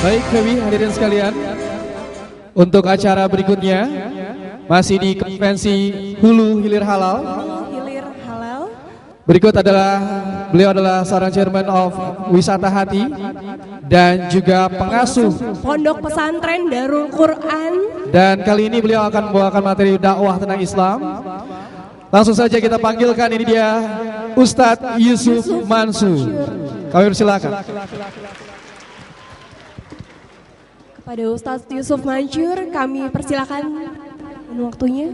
Baik, Dewi, hadirin sekalian, untuk acara berikutnya masih di konvensi Hulu Hilir Halal. Berikut beliau adalah seorang chairman of Wisata Hati dan juga pengasuh Pondok Pesantren Darul Quran. Dan kali ini beliau akan membawakan materi dakwah tentang Islam. Langsung saja kita panggilkan, ini dia Ustadz Yusuf Mansur. Kami persilakan. Pada Ustadz Yusuf Mansur kami persilakan waktunya.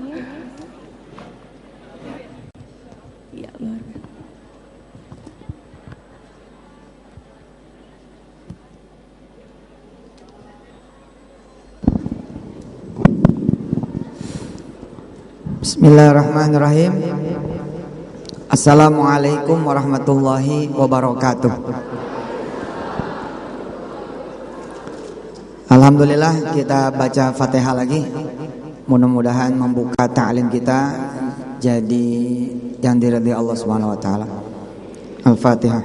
Ya, Bismillahirrahmanirrahim. Assalamualaikum warahmatullahi wabarakatuh. Alhamdulillah, kita baca Fatihah lagi. Mudah-mudahan membuka ta'lim kita jadi yang diridhai Allah Subhanahu wa taala. Al-Fatihah.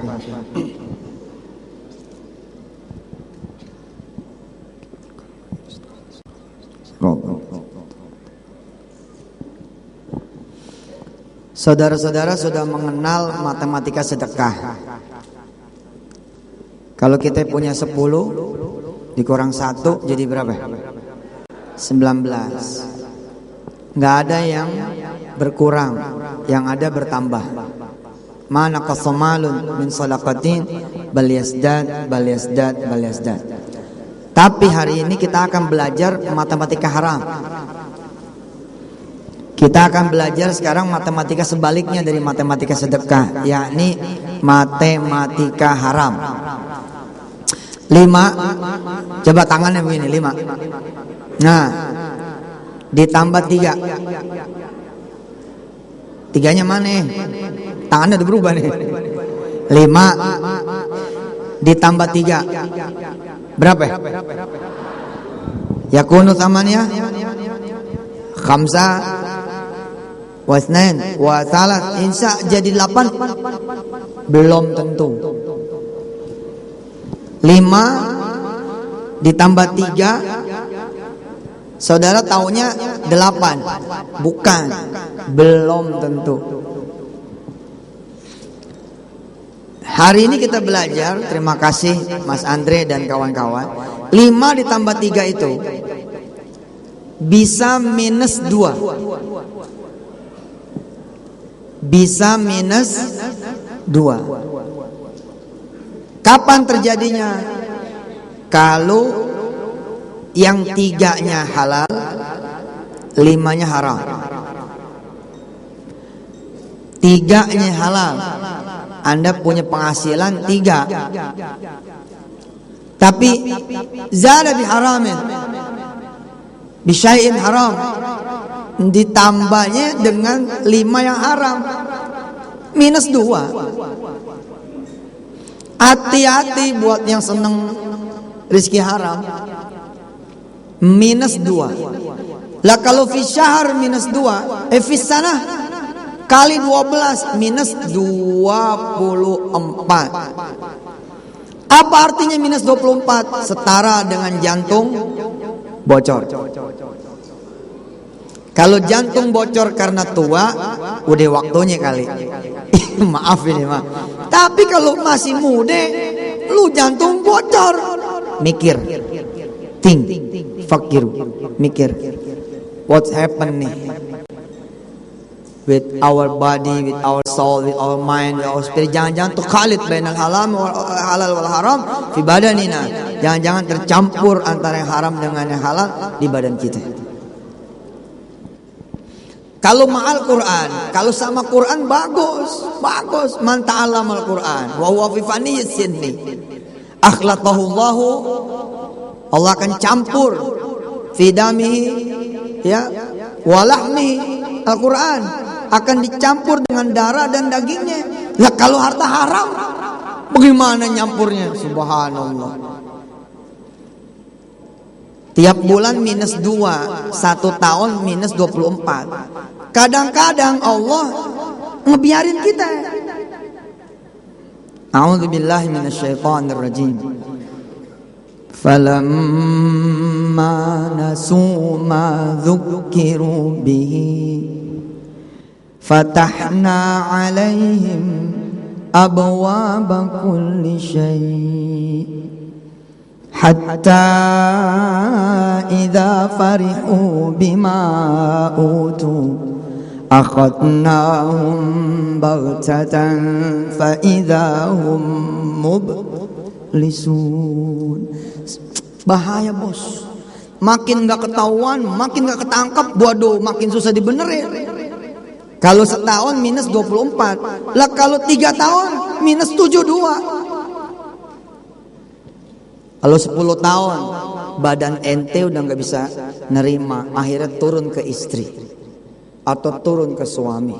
Saudara-saudara sudah mengenal matematika sedekah. Kalau kita punya 10 dikurang 1 jadi berapa? 19. Nggak ada yang berkurang, yang ada bertambah. Mana qasamalun min sadaqatin bal yazdad. Tapi hari ini kita akan belajar matematika haram. Kita akan belajar sekarang matematika sebaliknya dari matematika sedekah, yakni matematika haram. 5, coba tangannya begini, 5. Nah, ditambah 3. 3-nya mana? Tangannya udah berubah nih. 5 ditambah 3 berapa? Yakunu thamaniyah khamsa wasnain wa salat, insya jadi 8. Belum tentu. 5 ditambah 3, saudara taunya 8. Bukan, belum tentu. Hari ini kita belajar, terima kasih Mas Andre dan kawan-kawan. 5 ditambah 3 itu bisa minus 2. Bisa minus 2. Kapan terjadinya? Kalau yang 3-nya halal, 5-nya haram. 3-nya halal, Anda punya penghasilan 3, tapi zada bi haramin, bi syai'in haram, ditambahnya dengan 5 yang haram, minus 2. Hati-hati buat yang seneng rizki haram. Minus 2. Lah kalau fi syahr minus 2, fi sanah kali 12 minus 24. Apa artinya minus 24? Setara dengan jantung bocor. Kalau jantung bocor karena tua, udah waktunya kali. Maaf ini mah. Tapi kalau masih muda, lu jantung bocor, mikir, fakir, mikir, what's happen nih with our body, with our soul, with our mind, with our spirit. Jangan-jangan tuh khalid bainal halal wal haram fi badanina. Jangan-jangan tercampur antara yang haram dengan yang halal di badan kita. Kalau ma'al Quran, kalau sama Quran bagus. Man ta'allamal Quran wa huwa fi faniyyi sinni akhlaqahu Allah, Allah akan campur fi damihi ya wa lahmihi, Al-Quran akan dicampur dengan darah dan dagingnya. Lah kalau harta haram bagaimana nyampurnya? Subhanallah. Tiap bulan minus 2, 1 tahun minus 24. Kadang-kadang Allah ngebiarin kita. A'udzubillahi minasyaitonir rajim. Falamma nasu ma dzukkiru bihi fatahna alaihim abwaaba kulli syai' hatta idza farihu bima utu akhadnahum baghtatan fa idza hum mublisun. Bahaya bos, makin gak ketahuan, makin gak ketangkap, waduh makin susah dibenerin. Kalau setahun minus 24, lah kalau 3 tahun minus 72. Kalau 10 tahun badan ente udah gak bisa nerima, akhirnya turun ke istri atau turun ke suami.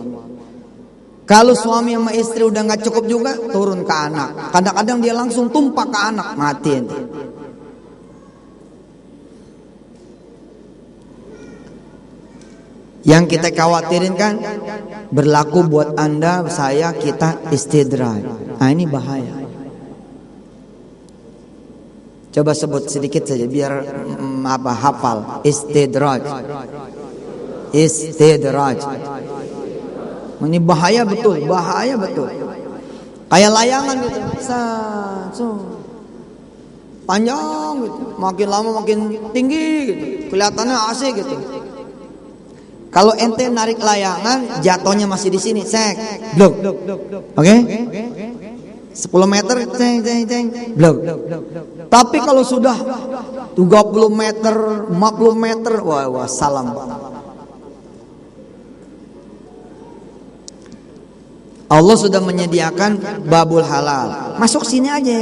Kalau suami sama istri udah gak cukup juga, turun ke anak. Kadang-kadang dia langsung tumpah ke anak, mati ente. Yang kita khawatirin kan berlaku buat Anda, saya, kita istidraj. Nah ini bahaya. Coba sebut sedikit saja biar hafal. Istidraj. Istidraj. Ini bahaya betul, bahaya betul. Kayak layangan gitu. Panjang gitu. Makin lama makin tinggi gitu. Kelihatannya asik gitu. Kalau ente narik layangan, jatuhnya masih di sini, cek, blok, oke? 10 meter, ceng, blok. Tapi kalau sudah 30 meter, 50 meter, wah, salam. Allah sudah menyediakan babul halal, masuk sini aja.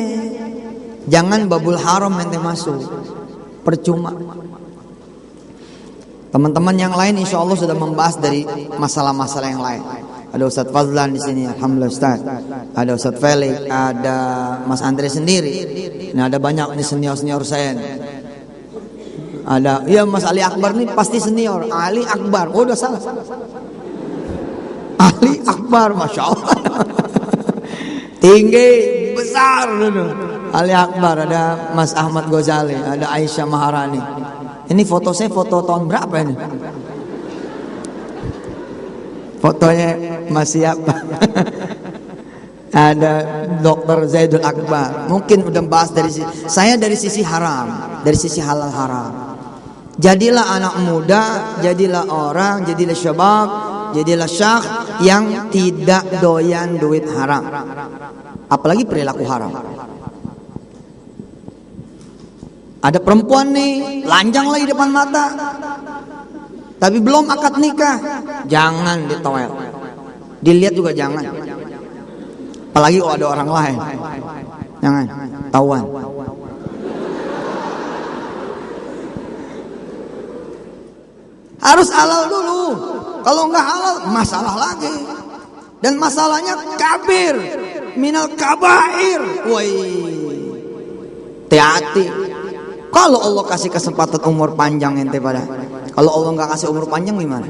Jangan babul haram ente masuk, percuma. Teman-teman yang lain insya Allah sudah membahas dari masalah-masalah yang lain. Ada Ustadz Fazlan di sini, alhamdulillah Ustadz. Ada Ustadz Felix, ada Mas Andre sendiri. Ini ada banyak ini senior saya. Ada, ya Mas Ali Akbar nih pasti senior. Ali Akbar, oh udah salah. Ali Akbar, masya Allah. Tinggi, besar. Ali Akbar, ada Mas Ahmad Ghazali, ada Aisyah Maharani. Ini foto saya foto tahun berapa ini? Fotonya masih apa? Ada Dr. Zaidul Akbar. Mungkin udah bahas dari sisi, saya dari sisi haram, dari sisi halal haram. Jadilah anak muda, jadilah orang, jadilah syabab, jadilah syakh yang tidak doyan duit haram. Apalagi perilaku haram. Ada perempuan nih, lanjang lagi depan mata, tapi belum akad nikah, jangan ditoel, dilihat juga jangan. Apalagi kalau ada orang lain, jangan, tahuan. Harus halal dulu, kalau nggak halal masalah lagi, dan masalahnya kabir, minal kabair, woi, hati-hati. Kalau Allah kasih kesempatan umur panjang ente pada, kalau Allah nggak kasih umur panjang gimana?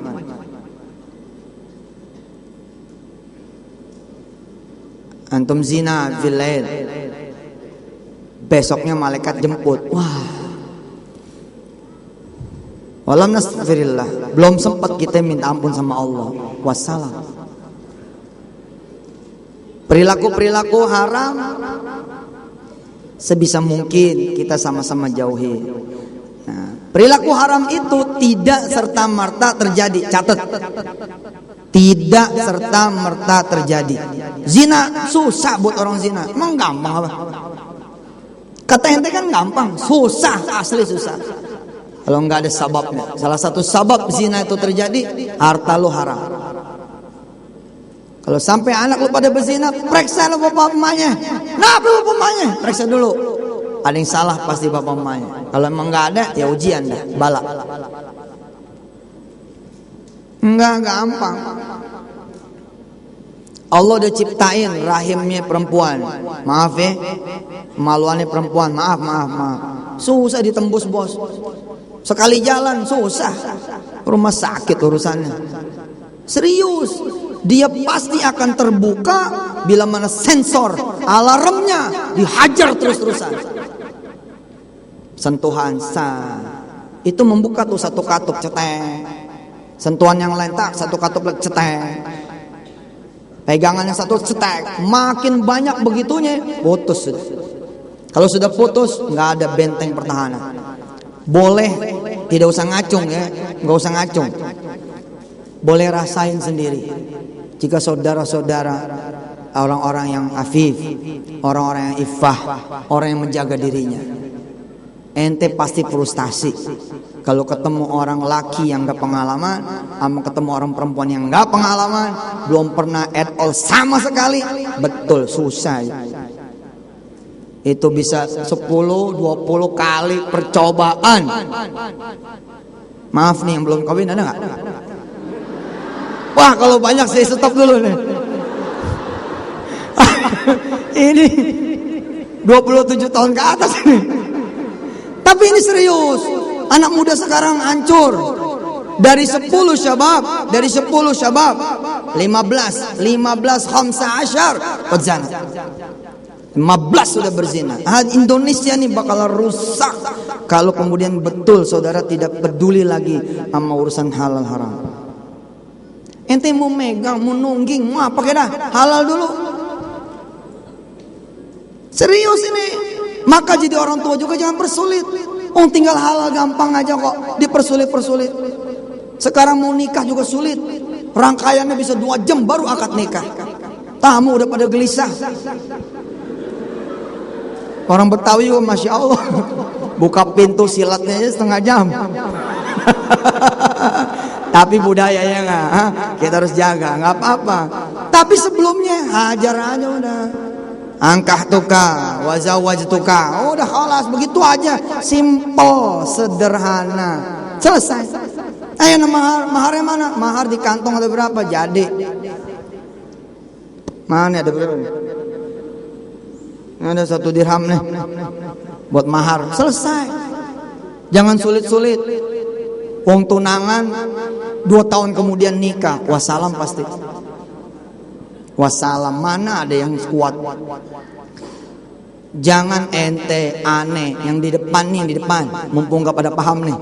Antum zina filail, besoknya malaikat jemput. Wah, walam nastaghfirillah, belum sempat kita minta ampun sama Allah. Wassalam. Perilaku-perilaku haram sebisa mungkin kita sama-sama jauhi. Nah, perilaku haram itu tidak serta-merta terjadi. Catat. Tidak serta-merta terjadi. Zina susah buat orang zina. Emang gampang apa? Kata ente kan gampang, susah, asli susah. Kalau nggak ada sababnya. Salah satu sabab zina itu terjadi, harta lu haram. Kalau sampai anak lu pada berzina, periksa lu bapak emaknya. Kenapa bapak emaknya? Periksa dulu. Ada yang salah pasti bapak emaknya. Kalau emang nggak ada, ya ujian dah, bala. Enggak gampang. Allah udah ciptain rahimnya perempuan. Maaf ya, kemaluannya perempuan. Maaf. Susah ditembus bos. Sekali jalan susah. Rumah sakit urusannya. Serius. Dia pasti akan terbuka bila mana sensor alarmnya dihajar terus-terusan. sentuhan itu membuka tuh satu katup cetek, sentuhan yang lain tak satu katup cetek, pegangan yang satu cetek, makin banyak begitunya putus. Kalau sudah putus nggak ada benteng pertahanan. Boleh tidak usah ngacung ya, nggak usah ngacung, boleh rasain sendiri. Jika saudara-saudara orang-orang yang afif, orang-orang yang iffah, orang yang menjaga dirinya, ente pasti frustasi kalau ketemu orang laki yang gak pengalaman sama ketemu orang perempuan yang gak pengalaman, belum pernah at all sama sekali. Betul, susah. Itu bisa 10-20 kali percobaan. Maaf nih yang belum kawin, ada gak? Wah, kalau banyak saya stop dulu nih. Ini 27 tahun ke atas ini. Tapi ini serius. Anak muda sekarang hancur. Dari 10 syabab, 15 15 qadzana. 15 sudah berzina. Indonesia nih bakal rusak kalau kemudian betul saudara tidak peduli lagi sama urusan halal haram. Ente mau megang, mau nungging, mau apa dah, halal dulu. Serius ini. Maka jadi orang tua juga jangan persulit. Oh, tinggal halal gampang aja kok, dipersulit-persulit. Sekarang mau nikah juga sulit. Rangkaiannya bisa 2 jam baru akad nikah. Tamu udah pada gelisah. Orang Betawi juga Masya Allah, buka pintu silatnya aja setengah jam. Tapi budaya ya nggak, kita harus jaga, nggak apa-apa. Tapi sebelumnya hajar aja udah. Angkah tuka, wazawaj tuka, udah khalas begitu aja, simple, sederhana, selesai. Ayo maharnya mana? Mahar di kantong ada berapa? Jadi mana ada berapa? Ada 1 dirham nih buat mahar, selesai. Jangan sulit-sulit. Wong tunangan 2 tahun kemudian nikah, wassalam pasti. Wassalam, mana ada yang kuat. Jangan ente aneh yang di depan nih, yang di depan, mumpung gak pada paham nih.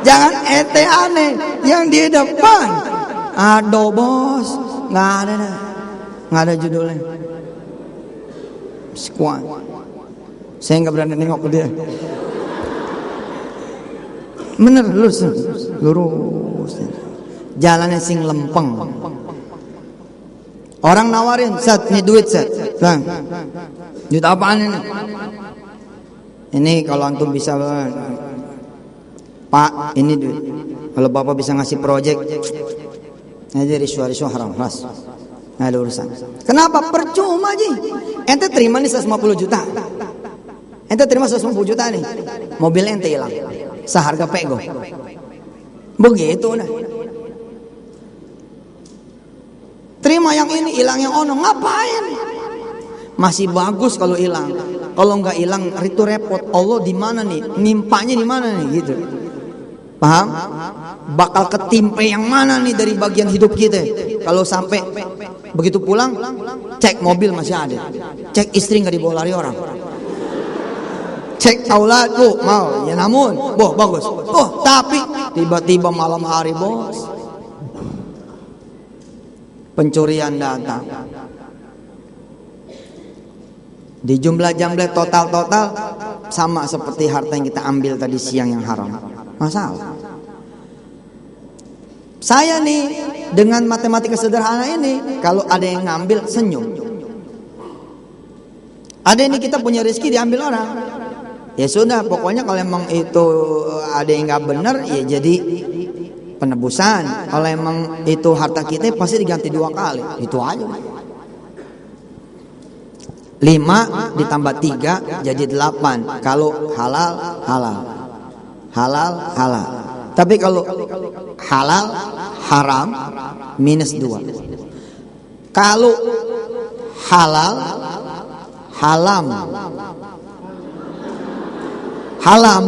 Jangan ente aneh yang di depan. Aduh bos, nggak ada dah, nggak ada judulnya. Sekuat. Saya nggak berani nengok ke dia. Bener, lurus. Jalannya sing lempeng. Orang nawarin, "Sat, nih duit, Sat." Bang, duit apaan ini? Ini kalau antum bisa, Pak, ini duit. Kalau Bapak bisa ngasih project, aja riswa haram, mas. Nggak ada urusan. Kenapa? Percuma aja. Ente terima nih 150 juta. Ente terima 150 juta nih. Mobil ente hilang. Seharga pego. Begitu nah. Terima yang ini, hilang yang ono. Ngapain? Masih bagus kalau hilang. Kalau nggak hilang itu repot. Allah di mana nih? Nimpanya di mana nih gitu. Paham? Bakal ketimpe yang mana nih dari bagian hidup kita? Kalau sampai begitu pulang, cek mobil masih ada, cek istri nggak dibawa lari orang, cek aulad, mau ya namun, bagus, tapi tiba-tiba malam hari bos, pencurian datang, di jumlah jumlah total sama seperti harta yang kita ambil tadi siang yang haram, masalah. Saya nih dengan matematika sederhana ini, kalau ada yang ngambil senyum. Ada ini kita punya rezeki diambil orang. Ya sudah, pokoknya kalau emang itu ada yang nggak benar, ya jadi penebusan. Kalau emang itu harta kita pasti diganti 2 kali. Itu aja. 5 ditambah 3 jadi 8. Kalau halal. Tapi kalau halal haram minus 2. Kalau halal halam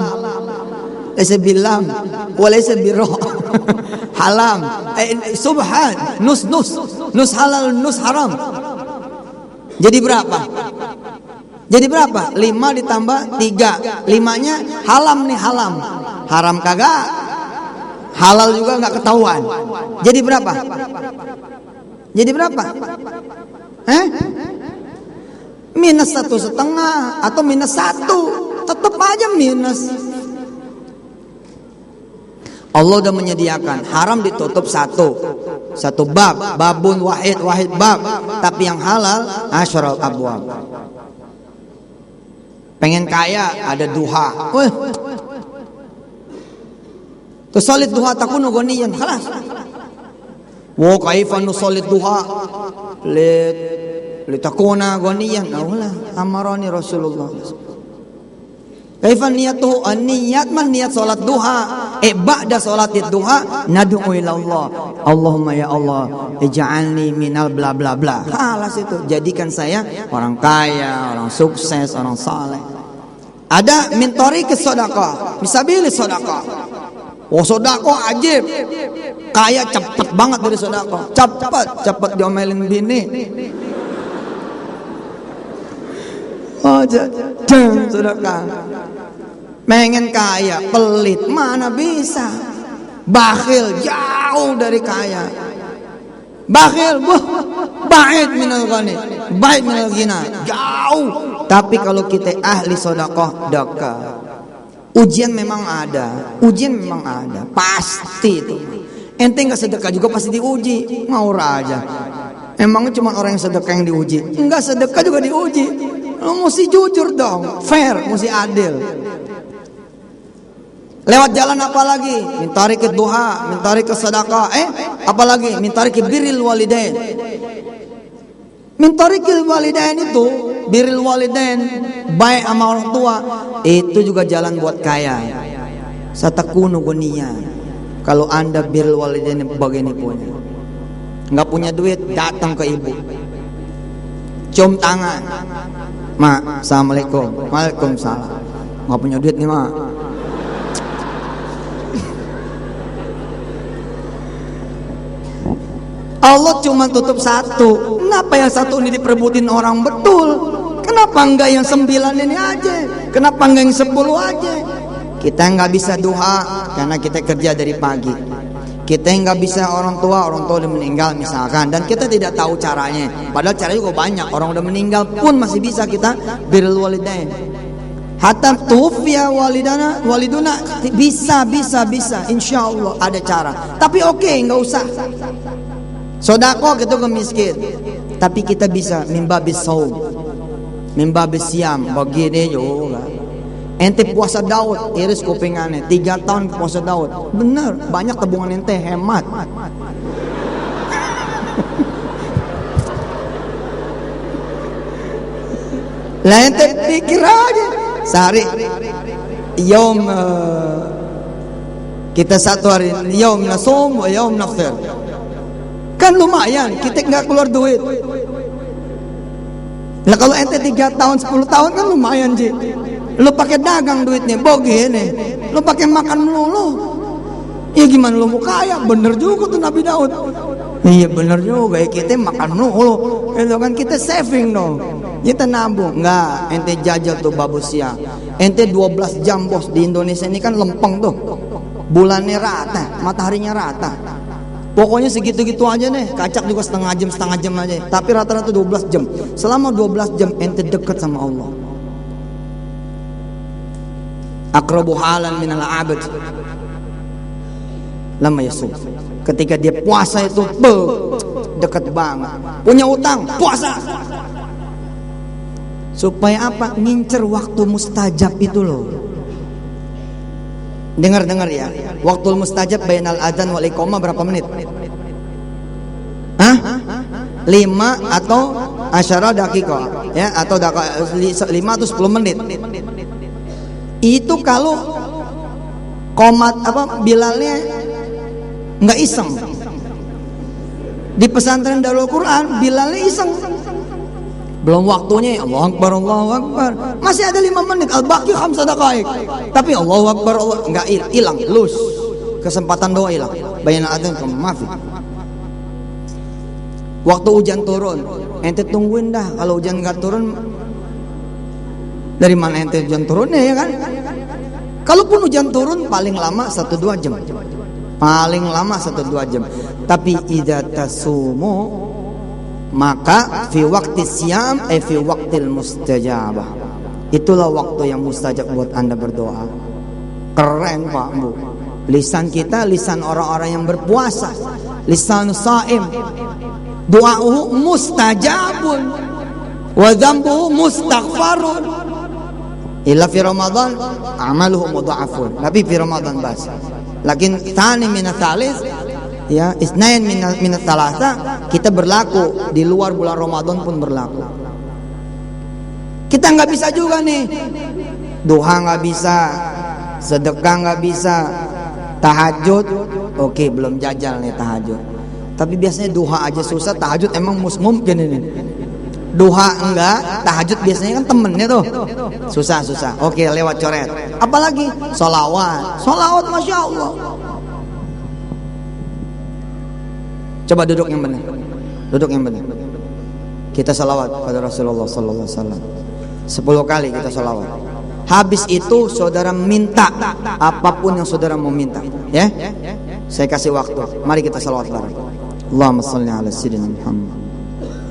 laysa bilam wa laysa birra. Halam subhan nus halal nus haram. Jadi berapa? Jadi berapa? 5 ditambah 3. 5-nya halam nih, halam. Haram kagak, halal juga nggak ketahuan. Jadi berapa? Jadi berapa? Minus 1,5 atau minus 1, tetap aja minus. Allah udah menyediakan, haram ditutup satu bab, babun wahid bab, tapi yang halal asyral abwab. Pengen kaya, ada duha. Tusolid duha takunu ghaniyan, khalas. Wa kaifa nusolid duha litakuna ghaniyan. Allah amarani Rasulullah. Kaifa niyatuhu, an-niyat man niyat salat duha. Ba'da salatid duha nad'u ila Allah. Allahumma ya Allah, ij'alni minal bla bla bla. Halas itu. Jadikan saya orang kaya, orang sukses, orang saleh. Ada min tariqis sedekah, misabilis sedekah. Oh, sedekah ajib. Kaya cepet banget dari sedekah. Cepet diomelin bini. Oh, jangan sedekah. Pengen kaya, pelit, mana bisa. Bakhil, jauh dari kaya. Bakhil, ba'id minal ghani, ba'id minal ghina, jauh. Tapi kalau kita ahli sedekah, dekat. Ujian memang ada, pasti itu. Ente nggak sedekah juga pasti diuji, mau aja. Emangnya cuma orang yang sedekah yang diuji? Enggak, sedekah juga diuji. Lo mesti jujur dong, fair, mesti adil. Lewat jalan apa lagi? Mintari ke duha, mintari ke sedekah, apa lagi? Mintari ke birril walidain. Mintari ke walidain itu, birril walidain, baik sama orang tua, itu juga jalan buat kaya. Satakunu ghaniya. Kalau Anda birril walidain begini punya. Enggak punya duit, datang ke ibu. Cium tangan. Mak, assalamualaikum. Waalaikumsalam. Enggak punya duit nih, Mak. Allah cuma tutup satu. Kenapa yang satu ini diperbutin orang betul? Kenapa enggak yang 9 ini aja? Kenapa enggak yang 10 aja? Kita enggak bisa duha karena kita kerja dari pagi. Kita enggak bisa orang tua udah meninggal misalkan, dan kita tidak tahu caranya. Padahal caranya juga banyak. Orang udah meninggal pun masih bisa kita birrul walidain. Hatta tufiya waliduna bisa. Insya Allah ada cara. Tapi oke, enggak usah. Sodako gitu ke miskin. Tapi kita bisa mimbabis saum, mimbabis siam, begini juga. Ente puasa Daud, iris kupingannya 3 tahun puasa Daud. Bener, banyak tabungan ente, hemat. Lah ente pikir aja sehari yaum kita satu hari yaum nasum wa yaum naftir. Kan lumayan, kita nggak keluar duit. Nah kalau ente 3 tahun 10 tahun kan lumayan Ji. Lu pakai dagang duitnya, begini. Lu pakai makan melulu. Ya gimana lu mau kaya? Bener juga tuh Nabi Daud. Iya bener juga ya, kita makan melulu. Itu kan kita saving dong. Kita nabung. Enggak, ente jajal tuh babusia. Ente 12 jam bos, di Indonesia ini kan lempeng tuh. Bulannya rata, mataharinya rata. Pokoknya segitu-gitu aja deh. Kacak juga setengah jam aja. Tapi rata-rata 12 jam. Selama 12 jam ente dekat sama Allah. Aqrabu halan minal abad lama yasum. Ketika dia puasa itu dekat banget. Punya utang, puasa. Supaya apa? Ngincer waktu mustajab itu loh. Dengar ya. Waktu mustajab bainal adzan wal iqamah berapa menit? 5 atau asyara dakika ya, atau 5 atau 10 menit. Itu kalau komat Bilalnya nggak iseng. Di pesantren Darul Quran Bilalnya iseng. Belum waktunya, Allahu Akbar. Masih ada 5 menit, al-baqi 5 daqaiq. Tapi Allahu Akbar, enggak hilang, lus. Kesempatan doa hilang. Bayan adzan ke maafi. Waktu hujan turun, ente tungguin dah. Kalau hujan enggak turun, Dari mana ente hujan turunnya ya kan? Kalaupun hujan turun paling lama 1-2 jam. Paling lama 1-2 jam. Tapi idza tasumu maka fi waqti siyam fi waqtil mustajabah. Itulah waktu yang mustajab buat Anda berdoa. Keren Pak Bu. Lisan kita lisan orang-orang yang berpuasa. Lisan saim. Doa'uhu mustajabun wa dzambuhu mustaghfarun. Illa fi Ramadan amaluhu mudha'afun. Tapi fi Ramadan bas. Lakin tsani min tsalis ya isnain min tsalasa kita berlaku di luar bulan Ramadan pun berlaku. Kita nggak bisa juga nih. Duha nggak bisa, sedekah nggak bisa, tahajud oke, belum jajal nih tahajud. Tapi biasanya duha aja susah, tahajud emang mungkin ini. Duha enggak, tahajud biasanya kan temennya tuh. Susah. Oke, lewat coret. Apalagi sholawat, masya Allah. Coba duduk yang benar. Kita sholawat pada Rasulullah Sallallahu Alaihi Wasallam 10 kali kita sholawat. Habis itu saudara minta apapun yang saudara mau minta, ya. Saya kasih waktu. Mari kita sholawat bareng. Allahumma salli ala sayyidina Muhammad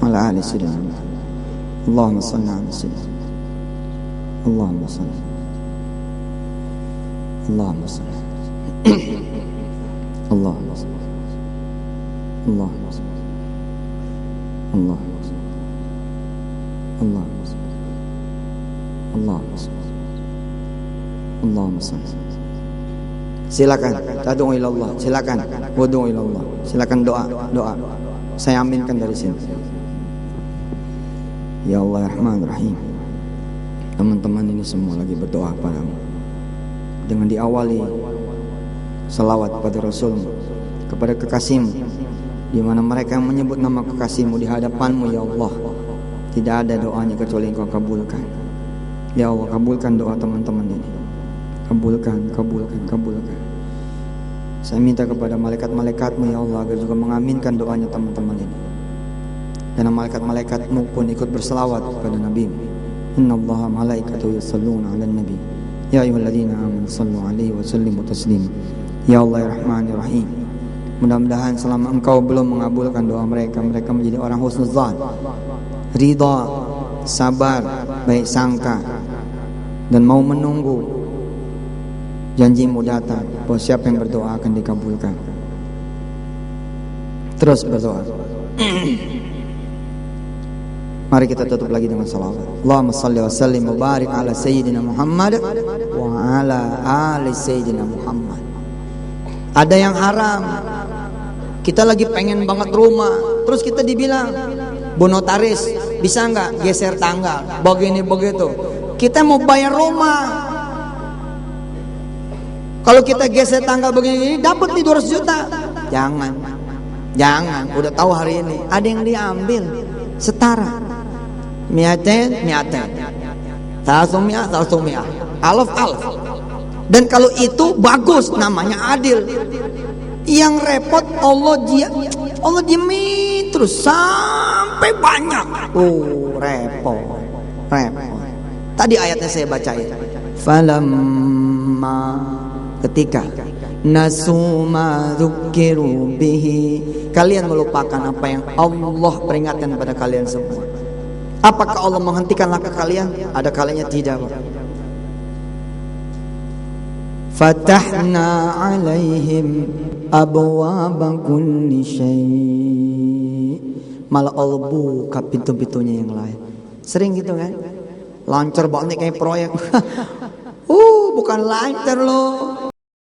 wa ala ali sayyidina Muhammad. Allahumma salli ala sayyidina. Allahumma salli. Allahumma salli. Allahumma salli. Allahumma salli. Allahumma salli. Allahumma salli. Allahumma salli. Allahumma salli. Silakan tad'u ila Allah, silakan wudu ila Allah, silakan doa. Saya aminkan dari sini. Ya Allah Rahman Rahim. Teman-teman ini semua lagi berdoa padamu dengan diawali salawat pada Rasulmu, kepada kekasihmu, di mana mereka yang menyebut nama kekasihmu di hadapanmu. Ya Allah, tidak ada doanya kecuali Engkau kabulkan. Ya Allah, kabulkan doa teman-teman ini. Kabulkan. Saya minta kepada malaikat-malaikatmu ya Allah agar juga mengaminkan doanya teman-teman ini. Dan malaikat-malaikatmu pun ikut berselawat kepada Nabi. Innallaha malaikatahu yusholluna 'alan nabi. Ya ayyuhalladzina amanu shallu 'alaihi wa sallimu taslima. Ya Allah ya Rahman ya Rahim. Mudah-mudahan selama Engkau belum mengabulkan doa mereka menjadi orang husnuzan, ridha, sabar, baik sangka, dan mau menunggu janjimu datang bahwa siapa yang berdoa akan dikabulkan. Terus berdoa. Mari kita tutup lagi dengan salawat. Allahumma salli wa sallim wa barik ala sayyidina Muhammad wa ala ali sayyidina Muhammad. Ada yang haram. Kita lagi pengen banget rumah, terus kita dibilang, Bu Notaris, bisa nggak geser tanggal begini begitu. Kita mau bayar rumah. Kalau kita geser tanggal begini dapat nih 200 juta. Jangan. Udah tahu hari ini ada yang diambil setara. Miaten. Salsumia. Alaf. Dan kalau itu bagus, namanya adil. Yang repot Allah diemin terus sampai banyak. Repot. Tadi ayatnya saya bacain. Falamma, ketika nasuma dzukiru bihi, kalian melupakan apa yang Allah peringatkan pada kalian semua. Apakah Allah menghentikan langkah kalian? Ada kalanya tidak. Fatahna alaihim abwaaba kulli syai'. Malah Allah buka pintu-pintunya yang lain. Sering gitu kan? Lancar banget kayak proyek. Bukan lancar loh.